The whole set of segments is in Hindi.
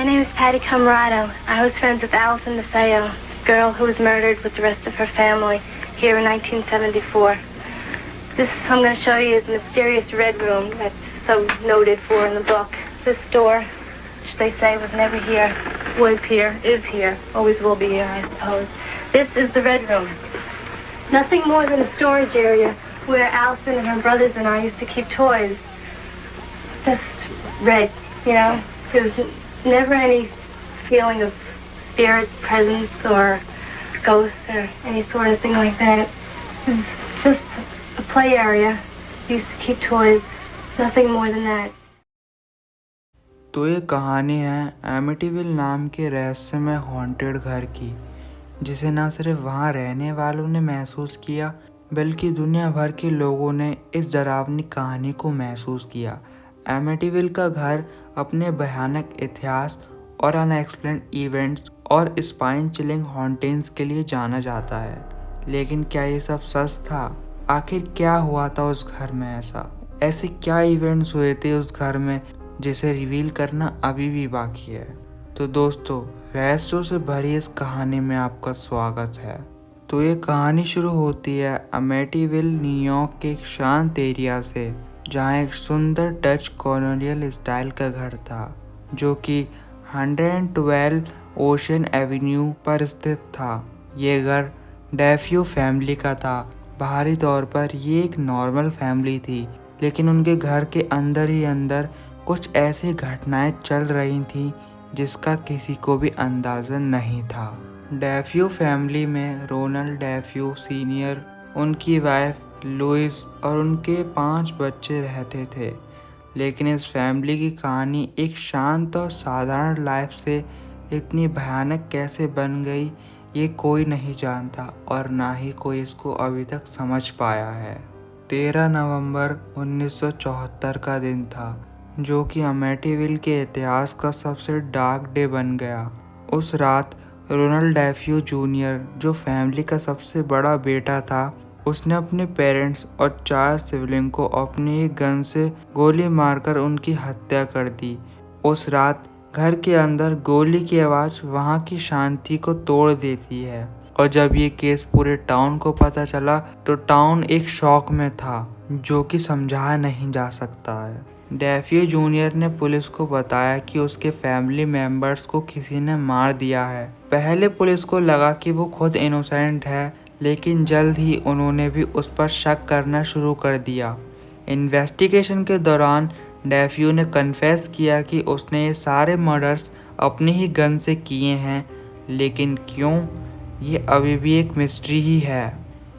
name is Patty Camarado. I was friends with Allison DeFeo, the girl who was murdered with the rest of her family here in 1974. This I'm going to show you is the mysterious red room that's so noted for in the book. This door, which they say was never here, was here, is here, always will be here, I suppose. This is the red room. Nothing more than a storage area where Allison and her brothers and I used to keep toys. Just red, you know. There's never any feeling of spirit presence or ghosts or any sort of thing like that. It's just a play area. Used to keep toys. Nothing more than that. तो ये कहानी है एमिटीविल नाम के रहस्यमय हॉन्टेड घर की, जिसे न सिर्फ वहाँ रहने वालों ने महसूस किया बल्कि दुनिया भर के लोगों ने इस डरावनी कहानी को महसूस किया। एमिटीविल का घर अपने भयानक इतिहास और अनएक्सप्लेन्ड इवेंट्स और स्पाइन चिलिंग हॉन्टेंस के लिए जाना जाता है। लेकिन क्या ये सब सच था? आखिर क्या हुआ था उस घर में? ऐसे क्या इवेंट्स हुए थे उस घर में जिसे रिवील करना अभी भी बाकी है? तो दोस्तों, रहस्यों से भरी इस कहानी में आपका स्वागत है। तो ये कहानी शुरू होती है अमेटिविल, न्यूयॉर्क के एक शांत एरिया से, जहाँ एक सुंदर डच कॉलोनियल स्टाइल का घर था जो कि 112 ओशन एवेन्यू पर स्थित था। ये घर डेफियो फैमिली का था। बाहरी तौर पर ये एक नॉर्मल फैमिली थी, लेकिन उनके घर के अंदर ही अंदर कुछ ऐसी घटनाएं चल रही थीं जिसका किसी को भी अंदाज़ा नहीं था। डेफियो फैमिली में रोनाल्ड डेफियो सीनियर, उनकी वाइफ लुइस और उनके 5 बच्चे रहते थे। लेकिन इस फैमिली की कहानी एक शांत और साधारण लाइफ से इतनी भयानक कैसे बन गई, ये कोई नहीं जानता और ना ही कोई इसको अभी तक समझ पाया है। 13 नवंबर 1974 का दिन था, जो कि अमेटिविल के इतिहास का सबसे डार्क डे बन गया। उस रात रोनाल्ड डेफियो जूनियर, जो फैमिली का सबसे बड़ा बेटा था, उसने अपने पेरेंट्स और 4 सिबलिंग को अपने एक गन से गोली मारकर उनकी हत्या कर दी। उस रात घर के अंदर गोली की आवाज़ वहाँ की शांति को तोड़ देती है, और जब ये केस पूरे टाउन को पता चला तो टाउन एक शॉक में था जो कि समझाया नहीं जा सकता है। डेफियो जूनियर ने पुलिस को बताया कि उसके फैमिली मेंबर्स को किसी ने मार दिया है। पहले पुलिस को लगा कि वो खुद इनोसेंट है, लेकिन जल्द ही उन्होंने भी उस पर शक करना शुरू कर दिया। इन्वेस्टिगेशन के दौरान डेफियो ने कन्फेस किया कि उसने ये सारे मर्डर्स अपनी ही गन से किए हैं, लेकिन क्यों, ये अभी भी एक मिस्ट्री ही है।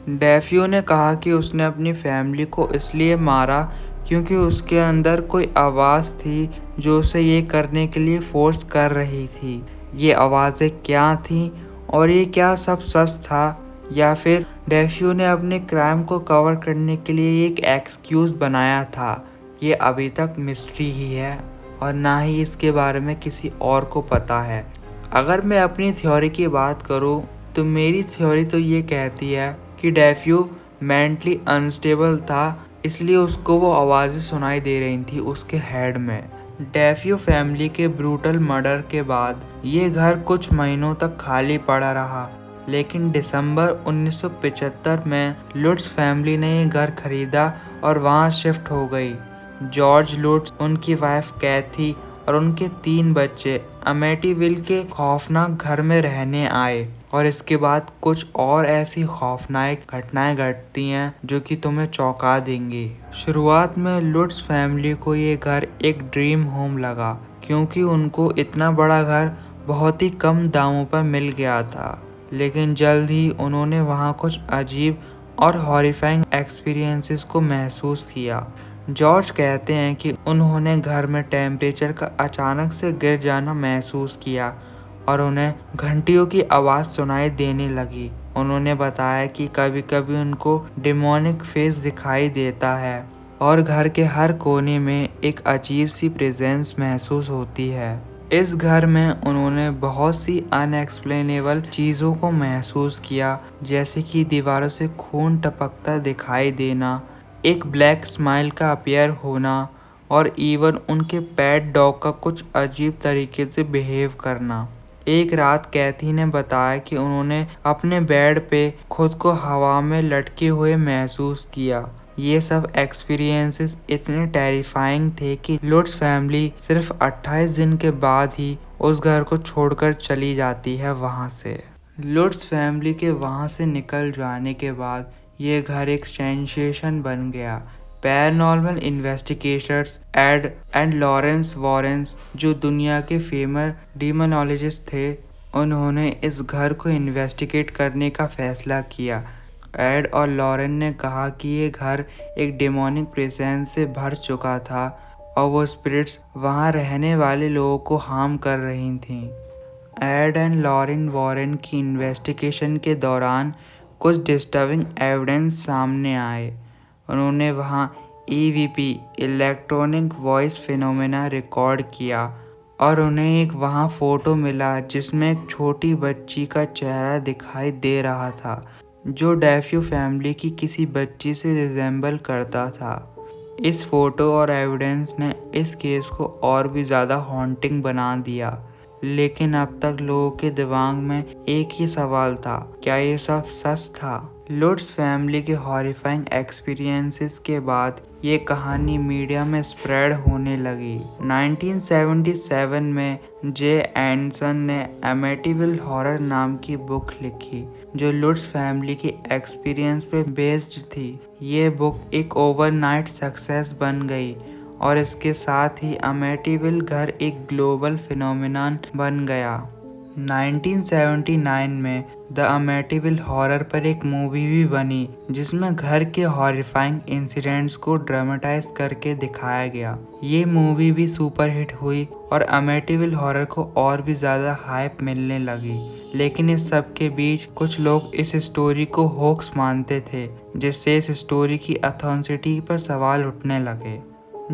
डेफियो ने कहा कि उसने अपनी फैमिली को इसलिए मारा क्योंकि उसके अंदर कोई आवाज़ थी जो उसे ये करने के लिए फोर्स कर रही थी। ये आवाज़ें क्या थीं और ये क्या सब सच था, या फिर डेफियो ने अपने क्राइम को कवर करने के लिए एक एक्सक्यूज़ बनाया था, ये अभी तक मिस्ट्री ही है और ना ही इसके बारे में किसी और को पता है। अगर मैं अपनी थ्योरी की बात करूं तो मेरी थ्योरी तो ये कहती है कि डेफियो मेंटली अनस्टेबल था, इसलिए उसको वो आवाज़ें सुनाई दे रही थी उसके हेड में। डेफियो फैमिली के ब्रूटल मर्डर के बाद ये घर कुछ महीनों तक खाली पड़ा रहा, लेकिन दिसंबर 1975 में लुट्स फैमिली ने ये घर खरीदा और वहाँ शिफ्ट हो गई। जॉर्ज लुट्स, उनकी वाइफ कैथी और उनके 3 बच्चे अमेटिविल के खौफनाक घर में रहने आए। और इसके बाद कुछ और ऐसी खौफनाक घटनाएं घटती हैं जो कि तुम्हें चौंका देंगी। शुरुआत में लुट्स फैमिली को ये घर एक ड्रीम होम लगा, क्योंकि उनको इतना बड़ा घर बहुत ही कम दामों पर मिल गया था। लेकिन जल्द ही उन्होंने वहाँ कुछ अजीब और हॉरिफाइंग एक्सपीरियंसेस को महसूस किया। जॉर्ज कहते हैं कि उन्होंने घर में टेम्परेचर का अचानक से गिर जाना महसूस किया और उन्हें घंटियों की आवाज़ सुनाई देने लगी। उन्होंने बताया कि कभी कभी उनको डेमोनिक फेस दिखाई देता है और घर के हर कोने में एक अजीब सी प्रेजेंस महसूस होती है। इस घर में उन्होंने बहुत सी अनएक्सप्लेनेबल चीज़ों को महसूस किया, जैसे कि दीवारों से खून टपकता दिखाई देना, एक ब्लैक स्माइल का अपीयर होना और इवन उनके पेट डॉग का कुछ अजीब तरीके से बिहेव करना। एक रात कैथी ने बताया कि उन्होंने अपने बेड पे खुद को हवा में लटके हुए महसूस किया। ये सब एक्सपीरियंसेस इतने टेरिफाइंग थे कि लुट्स फैमिली सिर्फ 28 दिन के बाद ही उस घर को छोड़कर चली जाती है वहाँ से। लुट्स फैमिली के वहाँ से निकल जाने के बाद ये घर एक सेंसेशन बन गया। Paranormal investigators Ed and Lorraine Warrens, जो दुनिया के फेमस डीमोनोलॉजिस्ट थे, उन्होंने इस घर को इन्वेस्टिगेट करने का फैसला किया। एड और लॉरेन ने कहा कि ये घर एक डेमोनिक प्रेजेंस से भर चुका था और वो स्पिरिट्स वहाँ रहने वाले लोगों को हार्म कर रही थीं। एड एंड लॉरेन वॉरेन की इन्वेस्टिगेशन के दौरान कुछ डिस्टर्बिंग एविडेंस सामने आए। उन्होंने वहाँ EVP electronic voice phenomena record किया और उन्हें एक वहाँ फ़ोटो मिला जिसमें एक छोटी बच्ची का चेहरा दिखाई दे रहा था जो डेफ्यू फैमिली की किसी बच्ची से रिजेंबल करता था। इस फोटो और एविडेंस ने इस केस को और भी ज़्यादा हॉन्टिंग बना दिया। लेकिन अब तक लोगों के दिमाग में एक ही सवाल था, क्या ये सब सच था? लुट्स फैमिली के हॉरिफाइंग एक्सपीरियंसेस के बाद ये कहानी मीडिया में स्प्रेड होने लगी। 1977 में जे एंडरसन ने एमिटीविल हॉरर नाम की बुक लिखी जो लुट्स फैमिली की एक्सपीरियंस पे बेस्ड थी। ये बुक एक ओवरनाइट सक्सेस बन गई और इसके साथ ही अमेटिविल घर एक ग्लोबल फिनोमिनन बन गया। 1979 में द अमेटिविल हॉरर पर एक मूवी भी बनी जिसमें घर के हॉरिफाइंग इंसिडेंट्स को ड्रामेटाइज करके दिखाया गया। ये मूवी भी सुपर हिट हुई और अमेटिविल हॉरर को और भी ज़्यादा हाइप मिलने लगी। लेकिन इस सब के बीच कुछ लोग इस स्टोरी को होक्स मानते थे, जिससे इस स्टोरी की ऑथेंटिसिटी पर सवाल उठने लगे।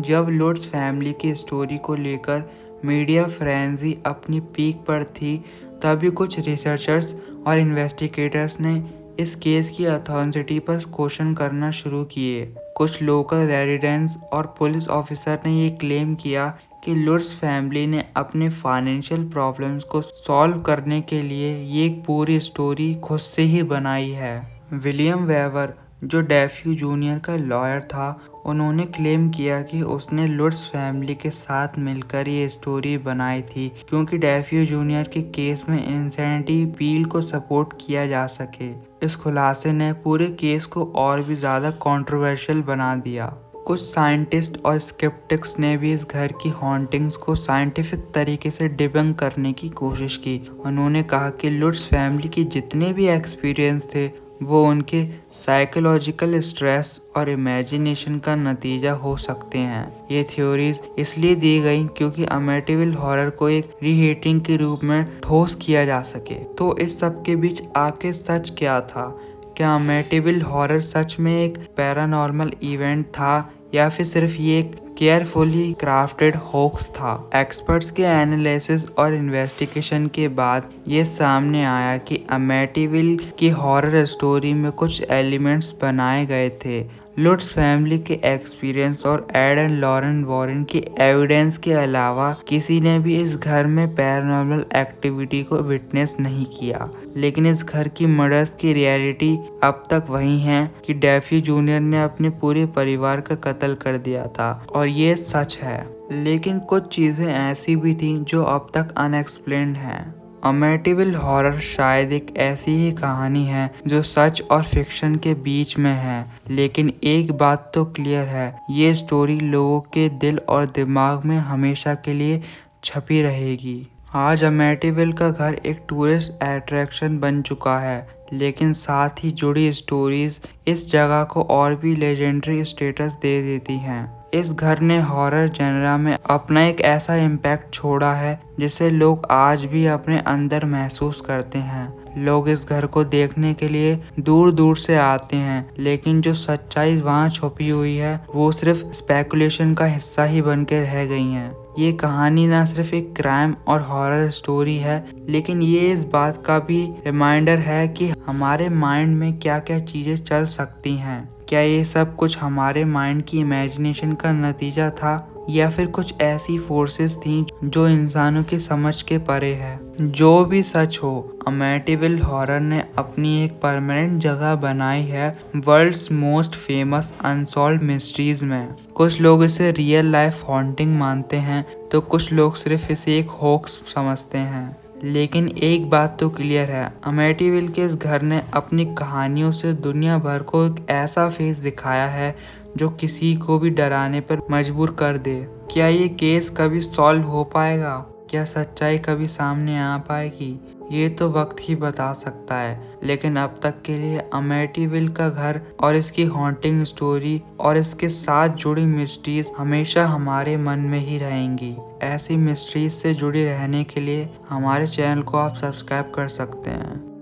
जब लुट्स फैमिली की स्टोरी को लेकर मीडिया फ्रेंजी अपनी पीक पर थी, तभी कुछ रिसर्चर्स और इन्वेस्टिगेटर्स ने इस केस की ऑथेंटिसिटी पर क्वेश्चन करना शुरू किए। कुछ लोकल रेजिडेंट्स और पुलिस ऑफिसर ने ये क्लेम किया कि लुट्स फैमिली ने अपने फाइनेंशियल प्रॉब्लम्स को सॉल्व करने के लिए ये एक पूरी स्टोरी खुद से ही बनाई है। विलियम वेवर, जो डेफ्यू जूनियर का लॉयर था, उन्होंने क्लेम किया कि उसने लुट्स फैमिली के साथ मिलकर ये स्टोरी बनाई थी क्योंकि डेफ्यू जूनियर के केस में इंसेनिटी पील को सपोर्ट किया जा सके। इस खुलासे ने पूरे केस को और भी ज़्यादा कंट्रोवर्शियल बना दिया। कुछ साइंटिस्ट और स्केप्टिक्स ने भी इस घर की हॉन्टिंग्स को साइंटिफिक तरीके से डिबंक करने की कोशिश की। उन्होंने कहा कि लुट्स फैमिली की जितने भी एक्सपीरियंस थे वो उनके साइकोलॉजिकल स्ट्रेस और इमेजिनेशन का नतीजा हो सकते हैं। ये थ्योरीज इसलिए दी गई क्योंकि अमेटिविल हॉरर को एक रीहीटिंग के रूप में ठोस किया जा सके। तो इस सब के बीच आखिर सच क्या था? क्या अमेटिविल हॉरर सच में एक पैरानॉर्मल इवेंट था या फिर सिर्फ ये एक केयरफुली क्राफ्टेड होक्स था? एक्सपर्ट्स के एनालिसिस और इन्वेस्टिगेशन के बाद ये सामने आया कि अमेटिविल की हॉरर स्टोरी में कुछ एलिमेंट्स बनाए गए थे। लुट्स फैमिली के एक्सपीरियंस और एड एंड लॉरेन वॉरेन की एविडेंस के अलावा किसी ने भी इस घर में पैरानॉर्मल एक्टिविटी को विटनेस नहीं किया। लेकिन इस घर की मर्डर्स की रियलिटी अब तक वही है कि डेफ्यू जूनियर ने अपने पूरे परिवार का कत्ल कर दिया था और ये सच है। लेकिन कुछ चीज़ें ऐसी भी थीं जो अब तक अनएक्सप्लेन्ड हैं। अमेटिविल हॉरर शायद एक ऐसी ही कहानी है जो सच और फिक्शन के बीच में है, लेकिन एक बात तो क्लियर है, ये स्टोरी लोगों के दिल और दिमाग में हमेशा के लिए छपी रहेगी। आज अमेटिविल का घर एक टूरिस्ट अट्रैक्शन बन चुका है, लेकिन साथ ही जुड़ी स्टोरीज इस जगह को और भी लेजेंडरी स्टेटस दे देती हैं। इस घर ने हॉरर जनरा में अपना एक ऐसा इम्पैक्ट छोड़ा है जिसे लोग आज भी अपने अंदर महसूस करते हैं। लोग इस घर को देखने के लिए दूर दूर से आते हैं, लेकिन जो सच्चाई वहाँ छुपी हुई है वो सिर्फ स्पेकुलेशन का हिस्सा ही बन के रह गई हैं। ये कहानी ना सिर्फ एक क्राइम और हॉरर स्टोरी है, लेकिन ये इस बात का भी रिमाइंडर है कि हमारे माइंड में क्या क्या चीज़ें चल सकती हैं। क्या ये सब कुछ हमारे माइंड की इमेजिनेशन का नतीजा था? या फिर कुछ ऐसी फोर्सेस थी जो इंसानों की समझ के परे है। जो भी सच हो, अमेटिविल हॉरर ने अपनी एक परमानेंट जगह बनाई है world's most famous unsolved mysteries में। कुछ लोग इसे रियल लाइफ हॉन्टिंग मानते हैं तो कुछ लोग सिर्फ इसे एक होक्स समझते हैं। लेकिन एक बात तो क्लियर है, अमेटिविल के इस घर ने अपनी कहानियों से दुनिया भर को एक ऐसा फेस दिखाया है जो किसी को भी डराने पर मजबूर कर दे। क्या ये केस कभी सॉल्व हो पाएगा? क्या सच्चाई कभी सामने आ पाएगी? ये तो वक्त ही बता सकता है। लेकिन अब तक के लिए अमेटिविल का घर और इसकी हॉन्टिंग स्टोरी और इसके साथ जुड़ी मिस्ट्रीज हमेशा हमारे मन में ही रहेंगी। ऐसी मिस्ट्रीज से जुड़ी रहने के लिए हमारे चैनल को आप सब्सक्राइब कर सकते हैं।